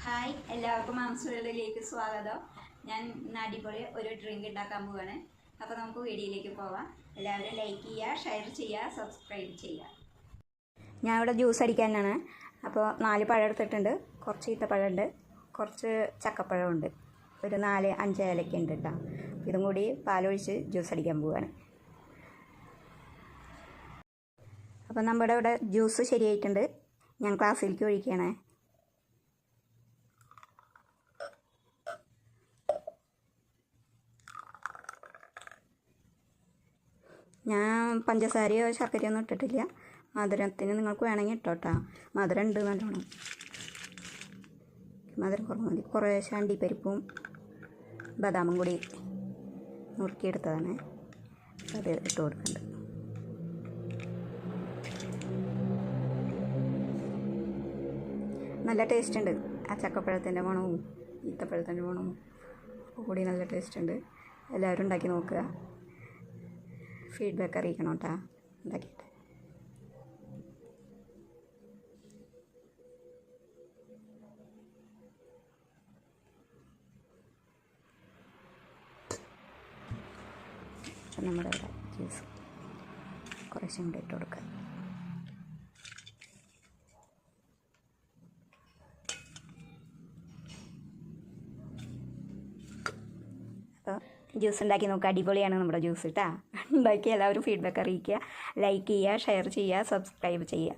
Hi, എല്ലാവർക്കും mom's വേൾഡിലേക്ക് സ്വാഗതം. ഞാൻ ഇന്ന് അടിപൊളി ഒരു ഡ്രിങ്ക് ഉണ്ടാക്കാൻ പോവാണ്. അപ്പോൾ നമുക്ക് വീഡിയോയിലേക്ക് പോവാം. എല്ലാവരും ലൈക്ക് ചെയ്യുക, ഷെയർ ചെയ്യുക, സബ്സ്ക്രൈബ് ചെയ്യുക. ഞാൻ ഇവിടെ ജ്യൂസ് അടിക്കാനാണ്. അപ്പോൾ 4 പഴം എടുത്തിട്ടുണ്ട്, കുറച്ച് ഈത്തപ്പഴമുണ്ട്, കുറച്ച് ചക്കപ്പഴമുണ്ട്, ഒരു 4-5 ഏലക്ക ഉണ്ട് കേട്ടോ. ഇതും കൂടി പാലൊഴിച്ച് ജ്യൂസ് അടിക്കാൻ പോവാണ്. അപ്പോൾ നമ്മുടെ ഇവിടെ ജ്യൂസ് ശരിയായിട്ടുണ്ട്. ഞാൻ ക്ലാസ്സിലേക്ക് ഒഴിക്കുകയാണേ. ഞാൻ പഞ്ചസാരയോ ശർക്കരയോ ഒന്നും ഇട്ടിട്ടില്ല. മധുരത്തിന് നിങ്ങൾക്ക് വേണമെങ്കിൽ ഇട്ടോട്ടാ. മധുരം ഉണ്ട് നല്ലോണം. മധുരം കുറവ് മതി. കുറേശ്ശെ അണ്ടിപ്പരിപ്പും ബദാമും കൂടി നുറുക്കിയെടുത്തതാണ്. അത് ഇട്ട് കൊടുക്കുന്നുണ്ട്. നല്ല ടേസ്റ്റ് ഉണ്ട്. ആ ചക്കപ്പഴത്തിൻ്റെ മണവും ഈത്തപ്പഴത്തിൻ്റെ മണവും കൂടി നല്ല ടേസ്റ്റ് ഉണ്ട്. എല്ലാവരും ഉണ്ടാക്കി നോക്കുക. ഫീഡ്ബാക്ക് അറിയിക്കണം കേട്ടോ ഉണ്ടാക്കിയിട്ട്. നമ്മുടെ ഇവിടെ ജ്യൂസ് കുറേശ്ശെ കൂടെ ഇട്ട് കൊടുക്കുക. അപ്പോൾ ജ്യൂസ് ഉണ്ടാക്കി നോക്കുക. അടിപൊളിയാണ് നമ്മുടെ ജ്യൂസ് കേട്ടോ. ഉണ്ടാക്കി എല്ലാവരും ഫീഡ്ബാക്ക് അറിയിക്കുക. ലൈക്ക് ചെയ്യുക, ഷെയർ ചെയ്യുക, സബ്സ്ക്രൈബ് ചെയ്യുക.